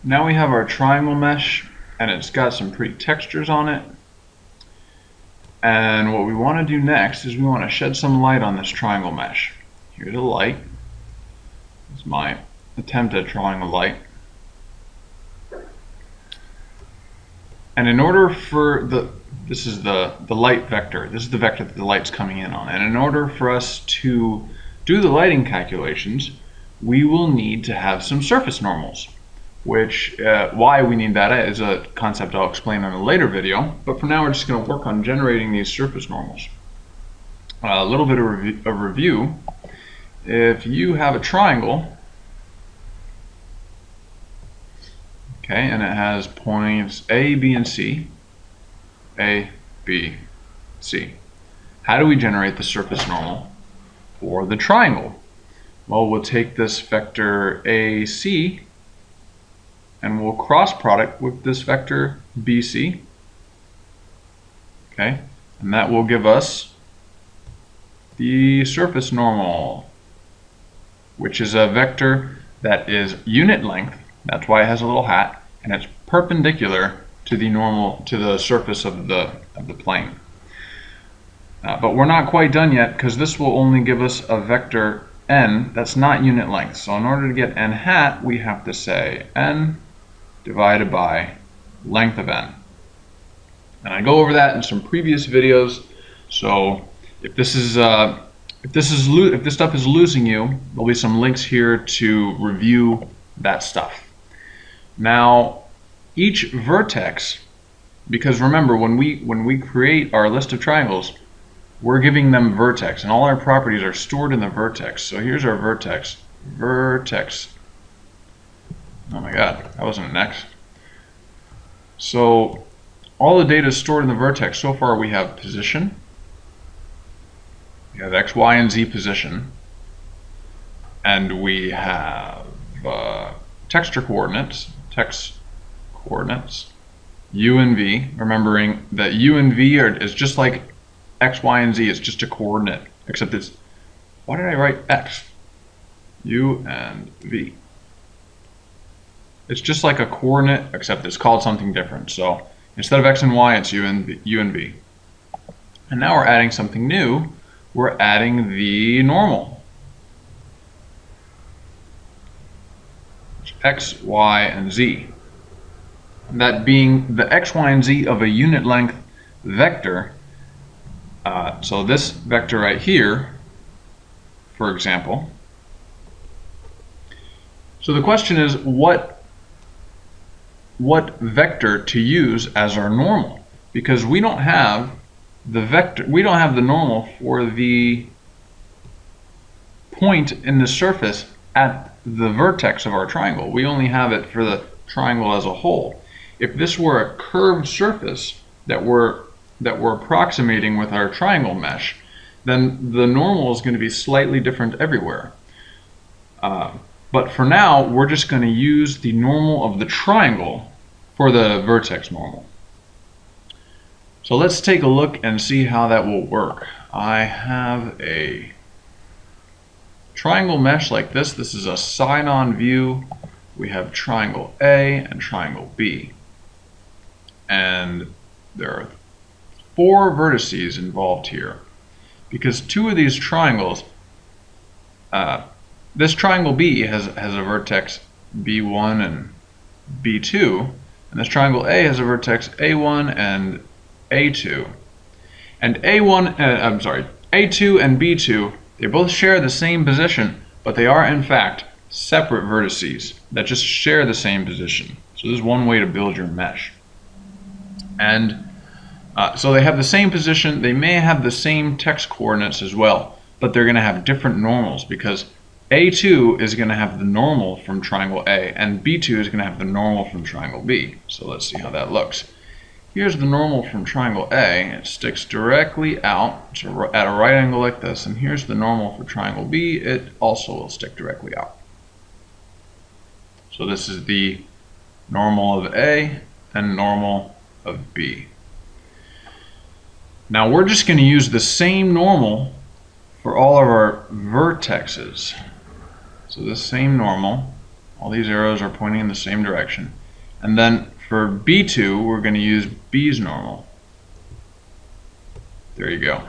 Now we have our triangle mesh, and it's got some pretty textures on it. And what we want to do next is we want to shed some light on this triangle mesh. Here's a light. This is my attempt at drawing a light. And in order for this is the light vector. This is the vector that the light's coming in on. And in order for us to do the lighting calculations, we will need to have some surface normals. Which, why we need that is a concept I'll explain in a later video. But for now, we're just going to work on generating these surface normals. A little bit of review. If you have a triangle, okay, and it has points A, B, and C, A, B, C. How do we generate the surface normal for the triangle? Well, we'll take this vector AC and we'll cross product with this vector BC. Okay, and that will give us the surface normal, which is a vector that is unit length. That's why it has a little hat, and it's perpendicular to the normal, to the surface of the plane. But we're not quite done yet, because this will only give us a vector n that's not unit length. So in order to get n hat, we have to say n divided by length of n. And I go over that in some previous videos. So if this stuff is losing you, there'll be some links here to review that stuff. Now, each vertex, because remember, when we create our list of triangles, we're giving them vertex, and all our properties are stored in the vertex. So here's our vertex. Vertex. Oh my god, that wasn't an X. So all the data is stored in the vertex. So far we have position. We have X, Y, and Z position. And we have texture coordinates, U and V, remembering that U and V is just like X, Y, and Z. It's just a coordinate, except it's, why did I write X? U and V. It's just like a coordinate, except it's called something different. So instead of X and Y, it's U and V. And now we're adding something new. We're adding the normal. X, Y, and Z. That being the X, Y, and Z of a unit length vector. So this vector right here, for example. So the question is, what vector to use as our normal? Because we don't have the normal for the point in the surface at the vertex of our triangle. We only have it for the triangle as a whole. If this were a curved surface that we're approximating with our triangle mesh, then the normal is going to be slightly different everywhere. But for now, we're just going to use the normal of the triangle for the vertex normal. So let's take a look and see how that will work. I have a triangle mesh like this. This is a side-on view. We have triangle A and triangle B. And there are 4 vertices involved here. Because 2 of these triangles, this triangle B has a vertex B1 and B2, and this triangle A has a vertex A1 and A2. And A2 and B2, they both share the same position, but they are in fact separate vertices that just share the same position. So this is one way to build your mesh. And so they have the same position, they may have the same text coordinates as well, but they're going to have different normals, because A2 is going to have the normal from triangle A, and B2 is going to have the normal from triangle B. So let's see how that looks. Here's the normal from triangle A. It sticks directly out at a right angle like this, and here's the normal for triangle B. It also will stick directly out. So this is the normal of A and normal of B. Now we're just going to use the same normal for all of our vertexes. So this same normal All these arrows are pointing in the same direction. And then for B2, we're going to use B's normal. There you go.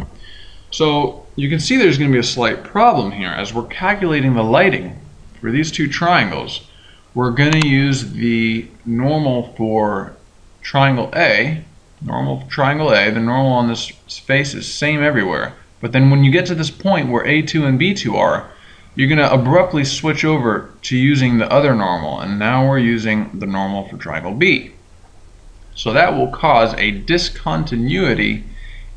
So you can see there's going to be a slight problem here. As we're calculating the lighting for these two triangles, we're going to use the normal for triangle A, the normal on this face is same everywhere. But then when you get to this point where A2 and B2 are, you're going to abruptly switch over to using the other normal, and now we're using the normal for triangle B. So that will cause a discontinuity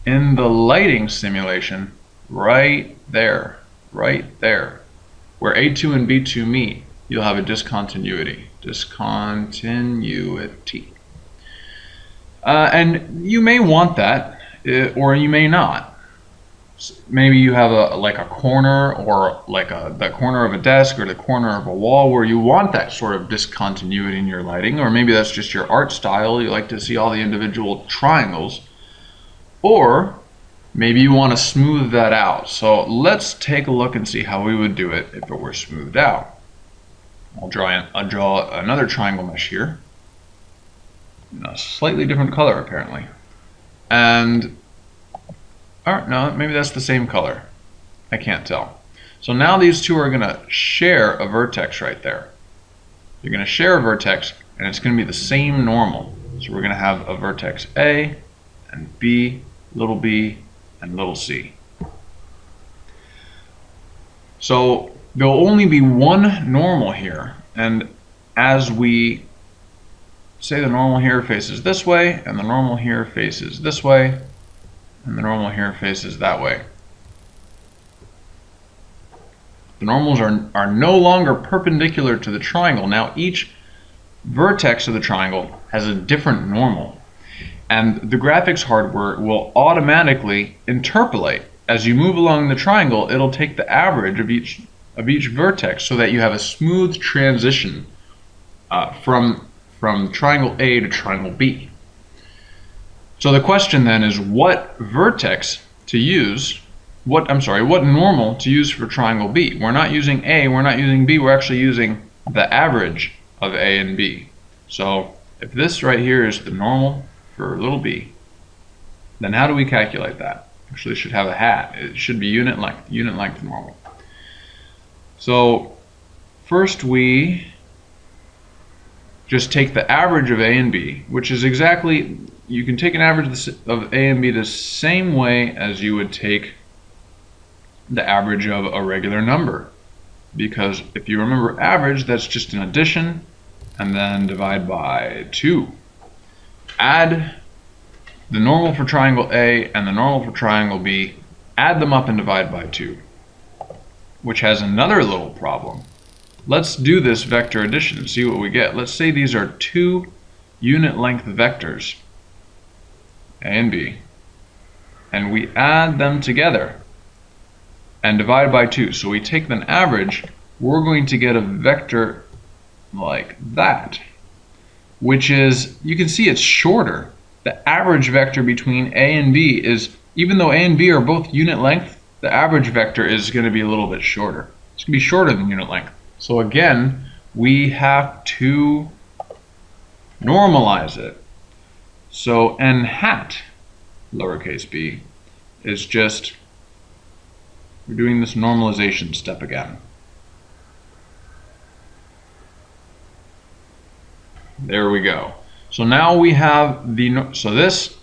in the lighting simulation right there, where A2 and B2 meet. You'll have a discontinuity. And you may want that, or you may not. Maybe you have a corner, or the corner of a desk or the corner of a wall where you want that sort of discontinuity in your lighting, or maybe that's just your art style. You like to see all the individual triangles, or maybe you want to smooth that out. So let's take a look and see how we would do it if it were smoothed out. I'll draw another triangle mesh here in a slightly different color apparently, and no, maybe that's the same color. I can't tell. So now these two are going to share a vertex right there. You're going to share a vertex, and it's going to be the same normal. So we're going to have a vertex A and B, little b, and little c. So there'll only be one normal here, and as we say the normal here faces this way, and the normal here faces this way, and the normal here faces that way. The normals are no longer perpendicular to the triangle. Now each vertex of the triangle has a different normal, and the graphics hardware will automatically interpolate. As you move along the triangle, it'll take the average of each vertex so that you have a smooth transition from triangle A to triangle B. So the question then is what vertex to use, what normal to use for triangle B. We're not using A, we're not using B, we're actually using the average of A and B. So if this right here is the normal for little b, then how do we calculate that? Actually, it should have a hat. It should be unit length normal. So first we just take the average of A and B, which is exactly, you can take an average of A and B the same way as you would take the average of a regular number. Because if you remember average, that's just an addition, and then divide by 2. Add the normal for triangle A and the normal for triangle B, add them up and divide by 2, which has another little problem. Let's do this vector addition and see what we get. Let's say these are 2 unit length vectors, A and B, and we add them together and divide by 2. So we take an average, we're going to get a vector like that, which is, you can see it's shorter. The average vector between A and B is, even though A and B are both unit length, the average vector is going to be a little bit shorter. It's going to be shorter than unit length. So again, we have to normalize it. So n hat, lowercase b, is just, we're doing this normalization step again. There we go. So now we have the, so this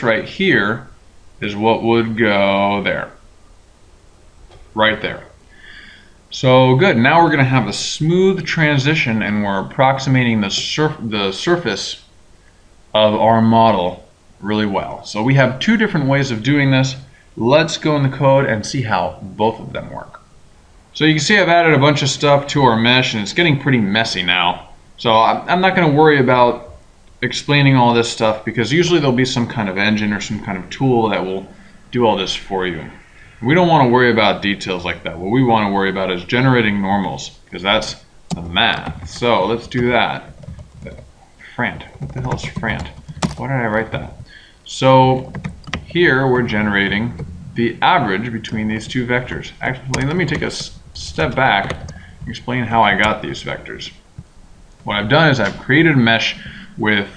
right here is what would go there. Right there. So good, now we're going to have a smooth transition, and we're approximating the surface of our model really well. So we have 2 different ways of doing this. Let's go in the code and see how both of them work. So you can see I've added a bunch of stuff to our mesh, and it's getting pretty messy now. So I'm not going to worry about explaining all this stuff, because usually there'll be some kind of engine or some kind of tool that will do all this for you. We don't want to worry about details like that. What we want to worry about is generating normals, because that's the math. So let's do that. Frant. What the hell is frant? Why did I write that? So here we're generating the average between these 2 vectors. Actually, let me take a step back and explain how I got these vectors. what I've done is I've created a mesh with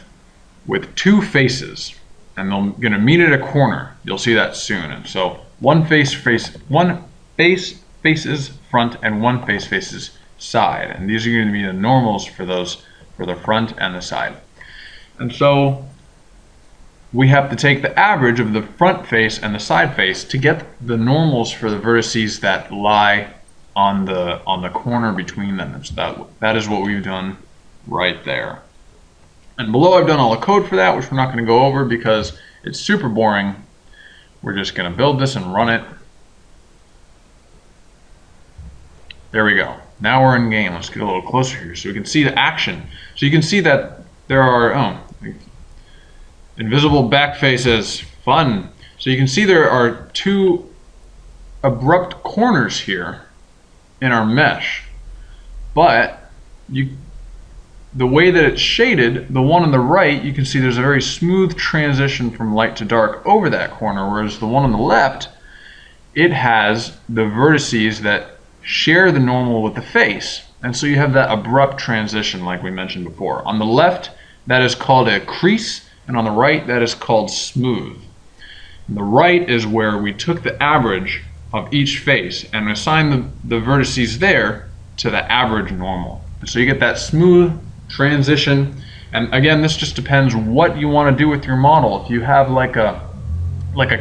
two faces, and they're going to meet at a corner. You'll see that soon. And so one face faces front and one face faces side, and these are going to be the normals for the front and the side. And so we have to take the average of the front face and the side face to get the normals for the vertices that lie on the corner between them. And so that is what we've done right there. And below I've done all the code for that, which we're not going to go over because it's super boring. We're just going to build this and run it. There we go. Now we're in game. Let's get a little closer here so we can see the action. So you can see that there are invisible back faces. Fun. So you can see there are two abrupt corners here in our mesh, but the way that it's shaded, the one on the right, you can see there's a very smooth transition from light to dark over that corner, whereas the one on the left, it has the vertices that share the normal with the face, and so you have that abrupt transition like we mentioned before. On the left, that is called a crease, and on the right, that is called smooth. And the right is where we took the average of each face and assigned the vertices there to the average normal. And so you get that smooth transition. And again, this just depends what you want to do with your model. If you have like a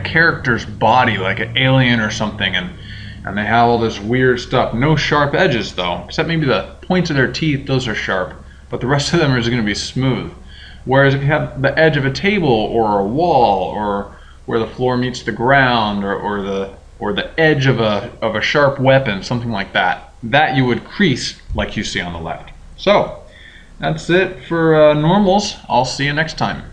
character's body, like an alien or something, and they have all this weird stuff, no sharp edges though, except maybe the points of their teeth, those are sharp, but the rest of them is going to be smooth. Whereas if you have the edge of a table or a wall, or where the floor meets the ground, or the edge of a sharp weapon, something like that, that you would crease like you see on the left. So that's it for normals. I'll see you next time.